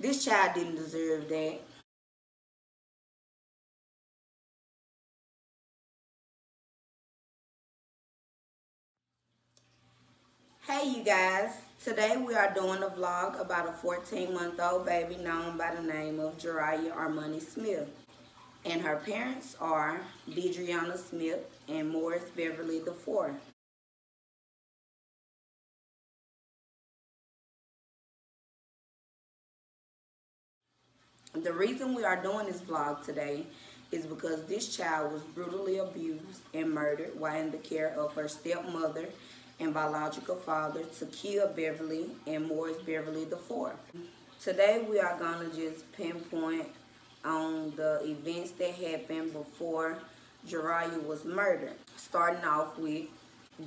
This child didn't deserve that. Hey you guys, today we are doing a vlog about a 14-month-old baby known by the name of Jurayah Armani Smith. And her parents are Deidreana Smith and Morris Beverly IV. The reason we are doing this vlog today is because this child was brutally abused and murdered while in the care of her stepmother and biological father, Takia Beverly and Morris Beverly IV. Today we are going to just pinpoint on the events that happened before Jurayah was murdered. Starting off with,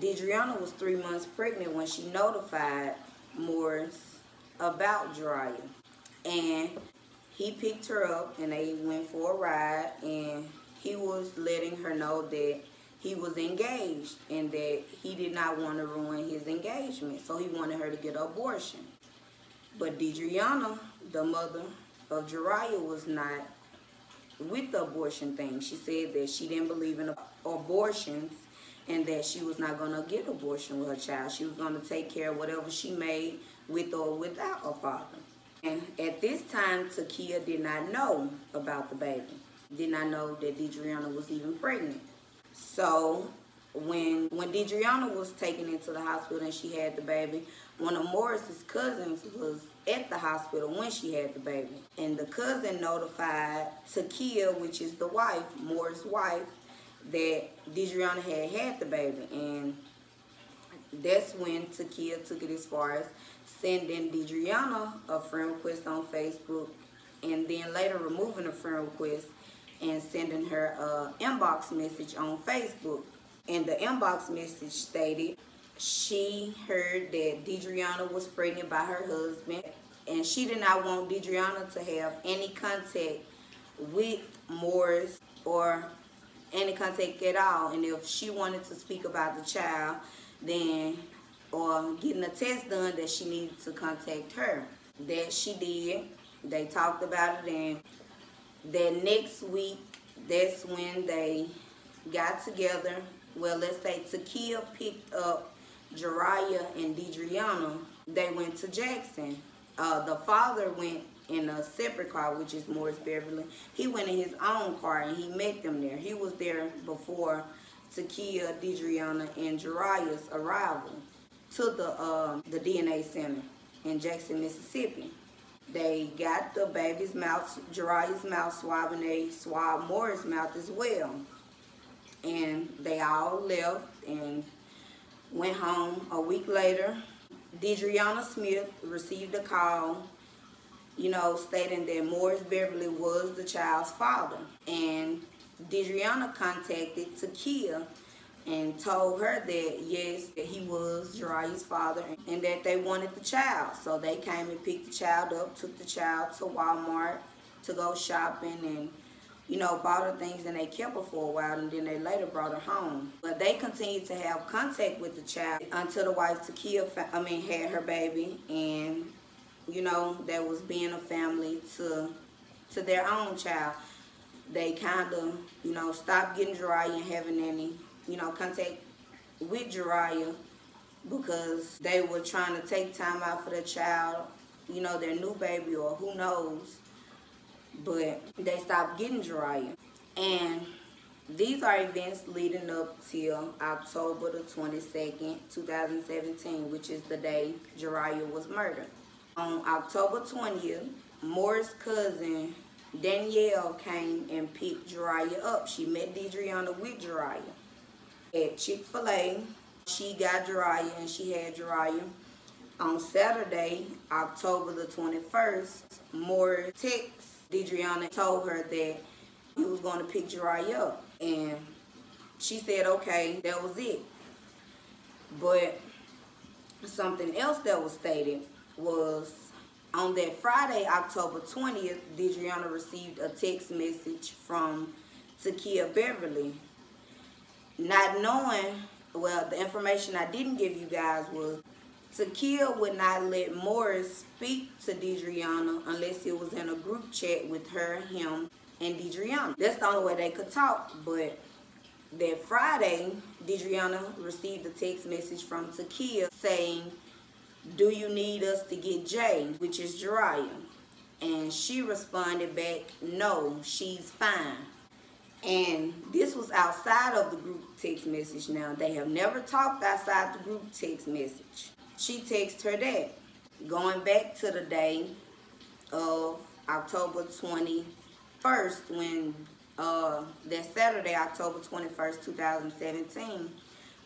Deidreana was 3 months pregnant when she notified Morris about Jurayah. And he picked her up and they went for a ride, and he was letting her know that he was engaged and that he did not want to ruin his engagement, so he wanted her to get an abortion. But Deidreana, the mother of Jurayah, was not with the abortion thing. She said that she didn't believe in abortions and that she was not going to get abortion with her child. She was going to take care of whatever she made with or without a father. And at this time, Takia did not know about the baby. Did not know that Deidreana was even pregnant. So when Deidreana was taken into the hospital and she had the baby, one of Morris's cousins was at the hospital when she had the baby. And the cousin notified Takia, which is the wife, Morris' wife, that Deidreana had the baby. And that's when Takia took it as far as sending Deidreana a friend request on Facebook, and then later removing a friend request and sending her an inbox message on Facebook. And the inbox message stated she heard that Deidreana was pregnant by her husband, and she did not want Deidreana to have any contact with Morris or any contact at all. And if she wanted to speak about the child, then or getting a test done, that she needed to contact her. That she did. They talked about it, and that next week, that's when they got together. Well, let's say Takia picked up Jurayah and Deidreana. They went to Jackson. The father went in a separate car, which is Morris Beverly. He went in his own car and he met them there. He was there before Takia, Deidreana, and Jurayah's arrival to the DNA center in Jackson, Mississippi. They got the baby's mouth, Jurayah's mouth swab, and they swabbed Morris' mouth as well. And they all left and went home. A week later, Deidreana Smith received a call, stating that Morris Beverly was the child's father. And Deidreana contacted Takia and told her that yes, that he was Jurayah's father and that they wanted the child. So they came and picked the child up, took the child to Walmart to go shopping, and bought her things, and they kept her for a while, and then they later brought her home. But they continued to have contact with the child until the wife Takia had her baby, and that was being a family to their own child. They kind of stopped getting Jurayah and having any contact with Jurayah because they were trying to take time out for their child, their new baby, or who knows. But they stopped getting Jurayah. And these are events leading up till October the 22nd, 2017, which is the day Jurayah was murdered. On October 20th, Morris' cousin Danielle came and picked Jurayah up. She met Deidreana with Jurayah at Chick-fil-A. She got Jurayah and she had Jurayah. On Saturday, October the 21st, Morris texted Deidreana, told her that he was going to pick Jurayah up. And she said, okay, that was it. But something else that was stated was on that Friday, October 20th, Deidreana received a text message from Takia Beverly. Not knowing, well, the information I didn't give you guys was Takia would not let Morris speak to Deidreana unless it was in a group chat with her, him, and Deidreana. That's the only way they could talk. But that Friday, Deidreana received a text message from Takia saying, "Do you need us to get Jay?" which is Jurayah. And she responded back, "No, she's fine." And this was outside of the group text message. Now, they have never talked outside the group text message. She texted her dad, going back to the day of October 21st, when that Saturday, October 21st, 2017,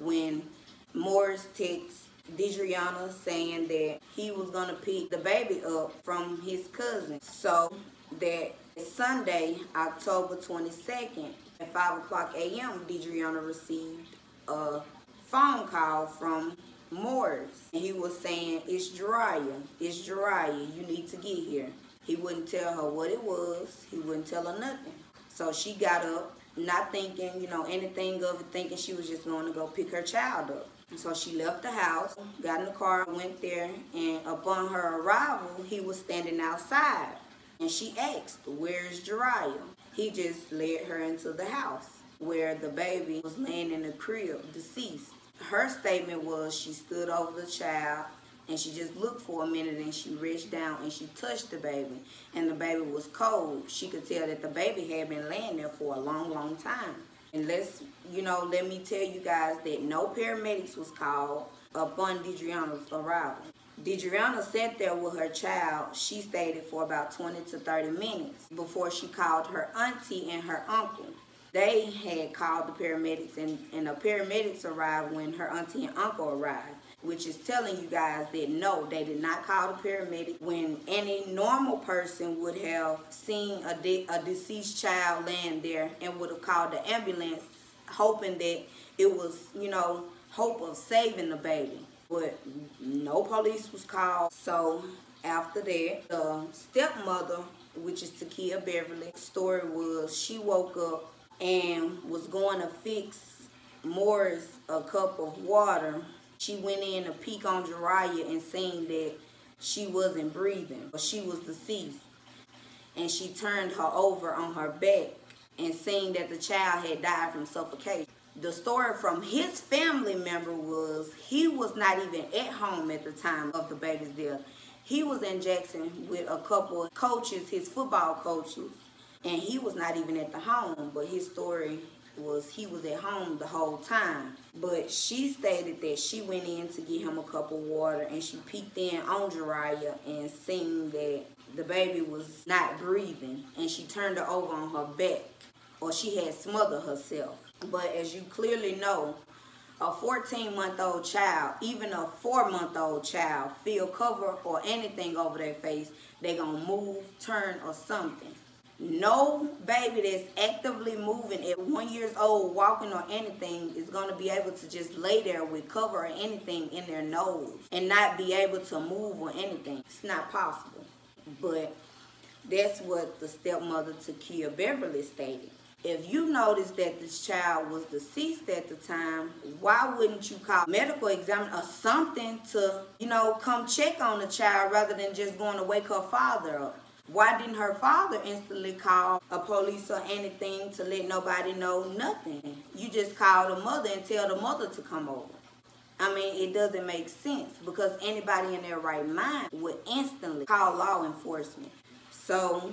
when Morris texted Deidreana saying that he was going to pick the baby up from his cousin. So that Sunday, October 22nd, at 5 o'clock a.m., Deidreana received a phone call from Morris. And he was saying, "It's Jurayah. It's Jurayah. You need to get here." He wouldn't tell her what it was. He wouldn't tell her nothing. So she got up, not thinking, anything of it, thinking she was just going to go pick her child up. So she left the house, got in the car, went there, and upon her arrival, he was standing outside. And she asked, "Where's Jurayah?" He just led her into the house where the baby was laying in the crib, deceased. Her statement was she stood over the child and she just looked for a minute and she reached down and she touched the baby. And the baby was cold. She could tell that the baby had been laying there for a long, long time. And let me tell you guys that no paramedics was called upon Deidreana's arrival. Deidreana sat there with her child, she stated, for about 20 to 30 minutes before she called her auntie and her uncle. They had called the paramedics, and the paramedics arrived when her auntie and uncle arrived, which is telling you guys that no, they did not call the paramedic when any normal person would have seen a deceased child laying there and would have called the ambulance, hoping that it was, hope of saving the baby. But no police was called. So after that, the stepmother, which is Takia Beverly, story was she woke up and was going to fix Morris a cup of water. She went in to peek on Jurayah and seen that she wasn't breathing, but she was deceased. And she turned her over on her back and seen that the child had died from suffocation. The story from his family member was he was not even at home at the time of the baby's death. He was in Jackson with a couple of coaches, his football coaches, and he was not even at the home. But his story was he was at home the whole time. But she stated that she went in to get him a cup of water and she peeked in on Jurayah and seen that the baby was not breathing, and she turned her over on her back, or she had smothered herself. But as you clearly know, a 14-month-old child, even a 4-month-old child, feel cover or anything over their face, they gonna move, turn, or something. No baby that's actively moving at 1 year old, walking or anything, is gonna be able to just lay there with cover or anything in their nose and not be able to move or anything. It's not possible. But that's what the stepmother Takia Beverly stated. If you notice that this child was deceased at the time, why wouldn't you call medical examiner or something to, come check on the child rather than just going to wake her father up? Why didn't her father instantly call a police or anything to let nobody know nothing? You just call the mother and tell the mother to come over. I mean, it doesn't make sense because anybody in their right mind would instantly call law enforcement. So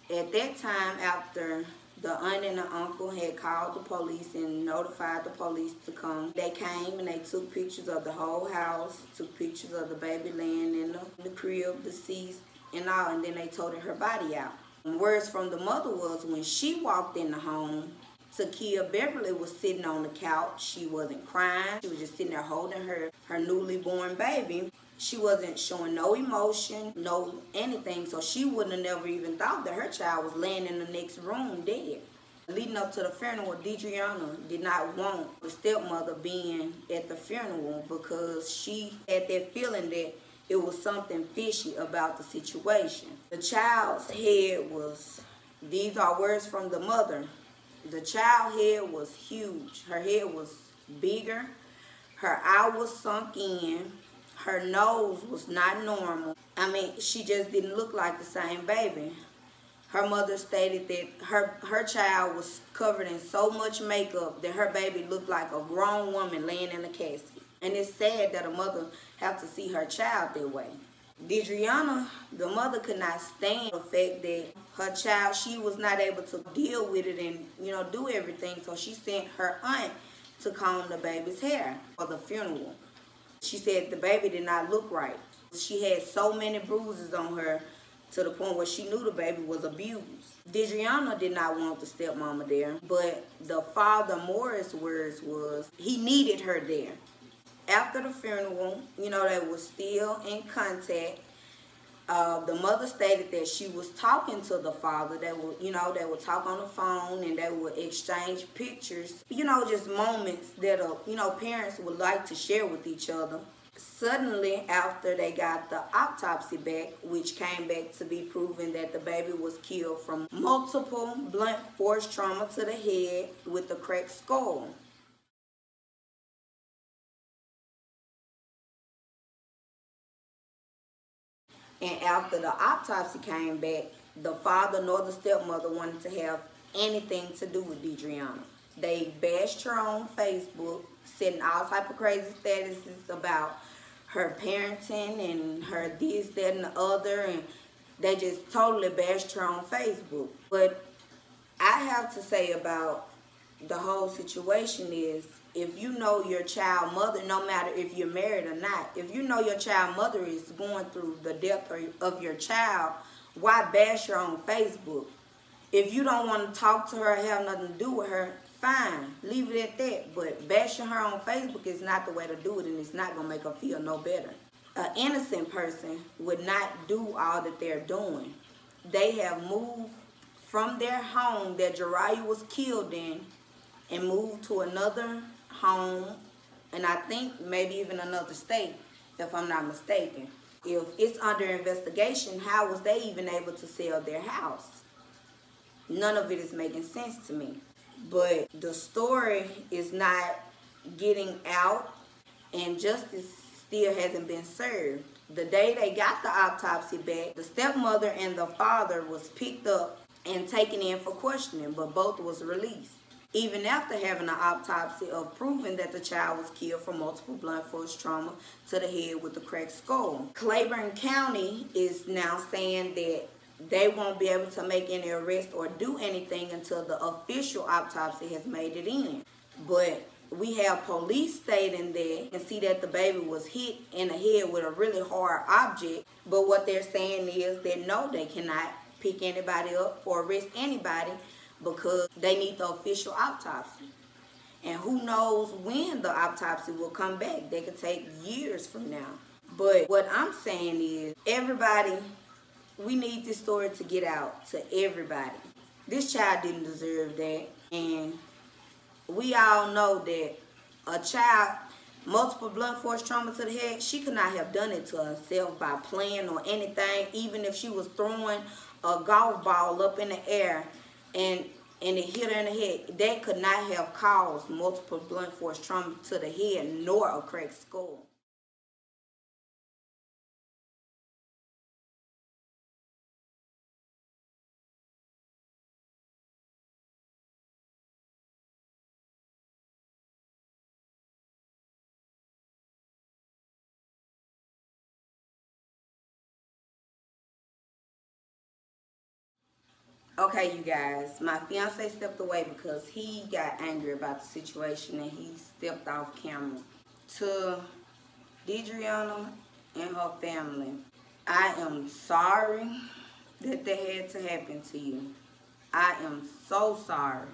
at that time, after the aunt and the uncle had called the police and notified the police to come, they came and they took pictures of the whole house, took pictures of the baby laying in the crib, deceased and all, and then they toted her body out. And words from the mother was when she walked in the home, Takia Beverly was sitting on the couch. She wasn't crying. She was just sitting there holding her newly born baby. She wasn't showing no emotion, no anything, so she wouldn't have never even thought that her child was laying in the next room dead. Leading up to the funeral, Deidreana did not want the stepmother being at the funeral because she had that feeling that it was something fishy about the situation. The child's head was, these are words from the mother, the child's head was huge. Her head was bigger. Her eye was sunk in. Her nose was not normal. I mean, she just didn't look like the same baby. Her mother stated that her child was covered in so much makeup that her baby looked like a grown woman laying in a casket. And it's sad that a mother have to see her child that way. Deidreana, the mother, could not stand the fact that her child, she was not able to deal with it and, do everything. So she sent her aunt to comb the baby's hair for the funeral. She said the baby did not look right. She had so many bruises on her to the point where she knew the baby was abused. Deidreana did not want the stepmama there, but the father Morris' words was he needed her there. After the funeral, they were still in contact. The mother stated that she was talking to the father. They would talk on the phone and they would exchange pictures. Just moments that parents would like to share with each other. Suddenly, after they got the autopsy back, which came back to be proven that the baby was killed from multiple blunt force trauma to the head with a cracked skull. And after the autopsy came back, the father nor the stepmother wanted to have anything to do with Deidreana. They bashed her on Facebook, setting all type of crazy statuses about her parenting and her this, that, and the other, and they just totally bashed her on Facebook. But I have to say about the whole situation is, if you know your child mother, no matter if you're married or not, if you know your child mother is going through the death of your child, why bash her on Facebook? If you don't want to talk to her, have nothing to do with her, fine, leave it at that. But bashing her on Facebook is not the way to do it, and it's not going to make her feel no better. An innocent person would not do all that they're doing. They have moved from their home that Jurayah was killed in and moved to another home, and I think maybe even another state, if I'm not mistaken. If it's under investigation, how was they even able to sell their house? None of it is making sense to me. But the story is not getting out, and justice still hasn't been served. The day they got the autopsy back, the stepmother and the father was picked up and taken in for questioning, but both was released. Even after having an autopsy of proving that the child was killed from multiple blunt force trauma to the head with a cracked skull. Claiborne County is now saying that they won't be able to make any arrest or do anything until the official autopsy has made it in. But we have police stating that and see that the baby was hit in the head with a really hard object. But what they're saying is that no, they cannot pick anybody up or arrest anybody because they need the official autopsy. And who knows when the autopsy will come back. They could take years from now. But what I'm saying is, everybody, we need this story to get out to everybody. This child didn't deserve that. And we all know that a child, multiple blunt force trauma to the head, she could not have done it to herself by playing or anything. Even if she was throwing a golf ball up in the air and it hit her in the head, that could not have caused multiple blunt force trauma to the head nor a cracked skull. Okay, you guys, my fiance stepped away because he got angry about the situation and he stepped off camera. To Deidreana and her family, I am sorry that that had to happen to you. I am so sorry.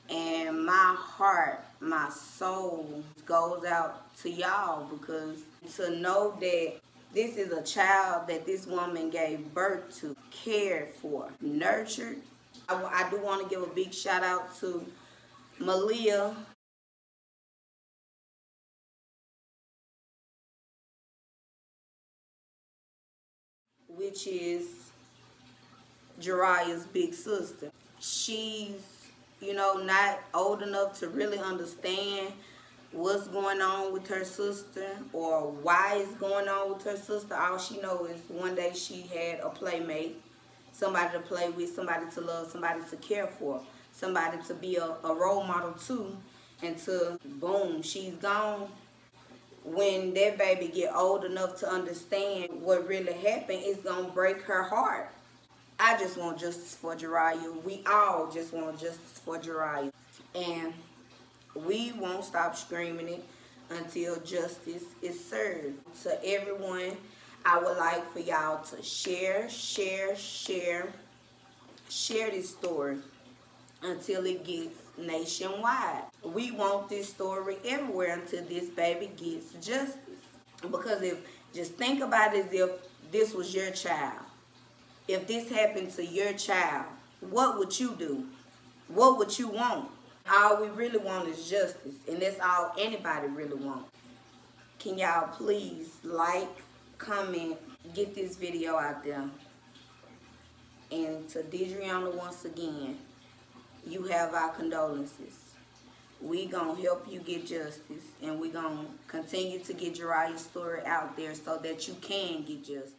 And my heart, my soul goes out to y'all, because to know that this is a child that this woman gave birth to, cared for, nurtured. I do want to give a big shout out to Malia, which is Jurayah's big sister. She's, not old enough to really understand what's going on with her sister or why it's going on with her sister. All she knows is one day she had a playmate, somebody to play with, somebody to love, somebody to care for, somebody to be a role model to, until boom, she's gone. When that baby get old enough to understand what really happened, it's gonna break her heart. I just want justice for Jurayah. We all just want justice for Jurayah. And we won't stop screaming it until justice is served. To everyone, I would like for y'all to share this story until it gets nationwide. We want this story everywhere until this baby gets justice. Because just think about it as if this was your child. If this happened to your child, what would you do? What would you want? All we really want is justice, and that's all anybody really wants. Can y'all please like, comment, get this video out there? And to Deidreana, once again, you have our condolences. We gonna help you get justice, and we gonna continue to get Jurayah's story out there so that you can get justice.